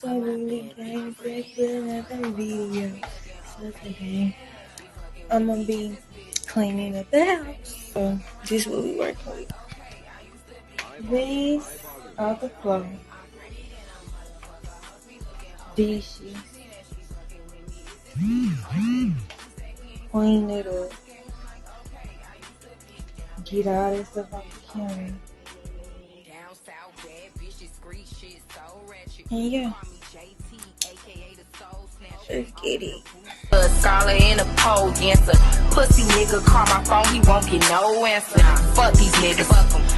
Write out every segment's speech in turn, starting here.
So really came back with another video. So today I'm gonna be cleaning up the house. So this is what we working with. These are the floor. Dishes. Clean it up. Get all this stuff off the counter. And yeah. Let's get it. A scholar and a pole dancer. Pussy nigga call my phone, he won't get no answer. Fuck these niggas,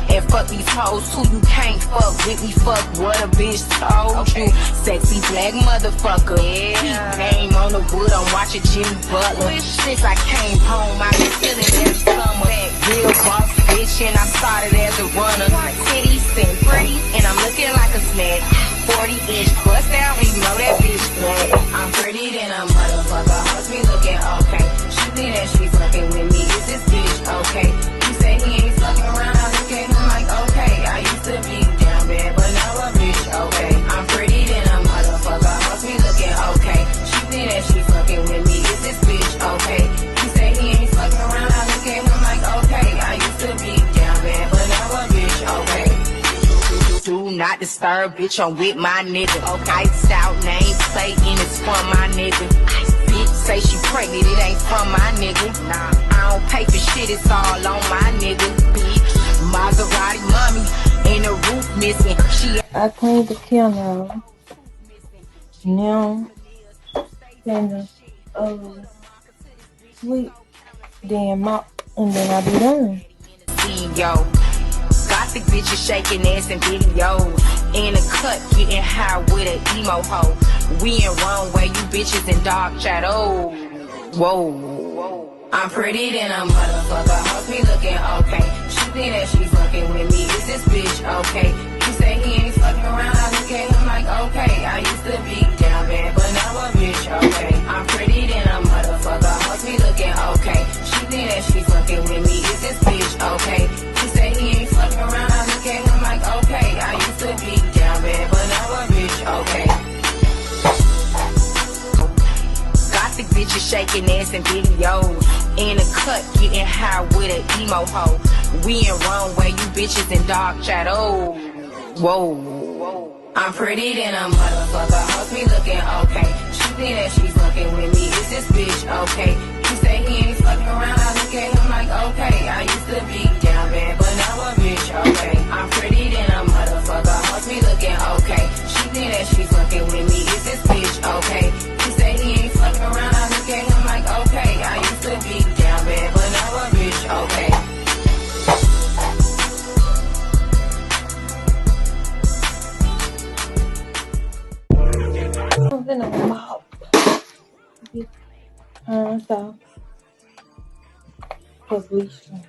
and fuck these hoes too. You can't fuck with me, fuck what a bitch told you. Sexy black motherfucker. Yeah. Game on the wood, I'm watching Jimmy Butler. Since I came home, I've been feeling that summer. Real boss bitch, and I started as a runner. Titties and pretty, and I'm looking like a snack. 40-inch bust down, you know that bitch black. I'm pretty than a motherfucker, hoes me looking okay. She think that she fucking with me, is this bitch okay? You say he ain't fucking around, I look at him like okay. I used to be down bad, but now a bitch okay. I'm pretty than a motherfucker, hoes me looking okay. She think that she fucking with me, is this bitch okay? You say he ain't fucking around, I look at him like okay. I used to be down bad, but now a bitch okay. Do not disturb, bitch, I'm with my nigga. Okay, stout name plate and it's from my nigga. Bitch say she pregnant, it ain't from my nigga. Nah, I don't pay for shit, it's all on my nigga. Bitch, Maserati mommy, and the roof missing. I cleaned the counter. Now, then sweep, then mop, and then I'll be done. Yo. Gothic bitches shaking ass in videos. In a cut, getting high with an emo hoe. We in wrong way, you bitches in dark shadow. Whoa. I'm pretty than a motherfucker, hoes me looking okay. She think that she fucking with me, is this bitch okay? You say he ain't fucking around, I look at him like okay. I used to be down bad, but now a bitch okay. I'm pretty than a motherfucker, hoes me looking okay. She think that she fucking with me, is this bitch okay? You say he ain't fucking around, I look at him like okay. I used to be down bad, but now a bitch okay. Gothic bitches shaking ass in videos. In a cut, getting high with an emo hoe. We in wrong way, you bitches in dark shadow. Whoa. I'm pretty than a motherfucker, hoes me looking okay. She think that she fucking with me, is this bitch okay? You say he ain't fucking around, I look at him like okay. I used to be down bad, but now a bitch okay. I'm pretty than a motherfucker, hoes me looking okay. She think that she fucking with me, is this bitch okay? You say he ain't fucking around, I look at him like okay. I used to be down bad, but now a bitch okay. I'm gonna mop. Get hands off. Cause we should.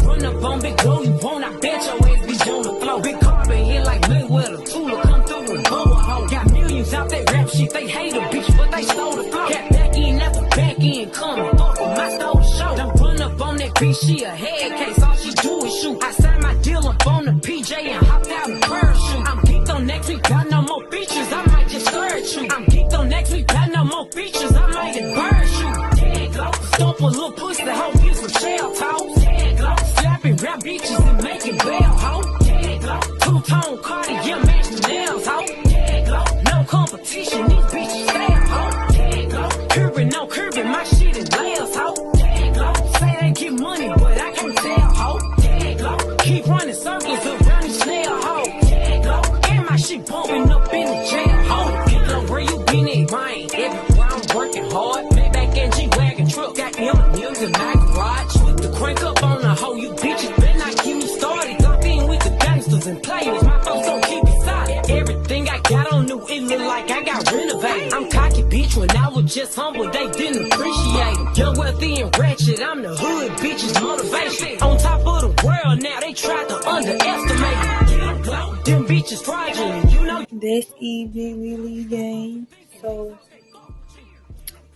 Run up on big glow, you won't, I bet your ass be on the floor. Big carbon here like Mayweather, Tula come through and blow a hoe. Got millions out that rap shit, they hate a bitch, but they stole the flow. Got back in after back in coming, fuck with my stole the show. Don't run up on that bitch, she a head case, all she do is shoot. I signed my deal up on the PJ and hopped out in parachute. I'm geeked on next week, got no more features, I might just scourge you. I'm geeked on next week, got no more features, I might embarrass you. Dead glow, stomp a little pussy, the whole get some shell toes. Dead glow, slapping rap bitches and making bail, ho. Dead glow, two-tone Cartier match the nails, ho. Dead glow, no competition, these bitches fail, ho. Dead glow, curbing, no curbing, my shit is layers, ho. Dead glow, say they get money, but I can't tell, ho. Dead glow, keep running circles around the snail, ho. Dead glow, and my shit bumping up in the jail, ho. Dead glow, where you been at, mine? Everywhere I'm working hard. Maybach and G-Wagon truck, got M&M's in my garage. With the crank up on the hoe, you bitches better not get me started. Locked in with the gangsters and players, my folks don't keep it solid. Everything I got on new, it look like I got renovated. I'm cocky, bitch, when I was just humble, they didn't appreciate it. Young, wealthy, and ratchet, I'm the hood, bitches, motivation. On top of the world now, they tried to underestimate it. Them bitches fraudulent, you know. That's Evie Really Game. So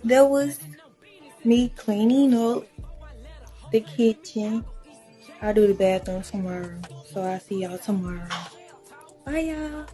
that was me cleaning up the kitchen. I'll do the bathroom tomorrow. So I'll see y'all tomorrow. Bye, y'all.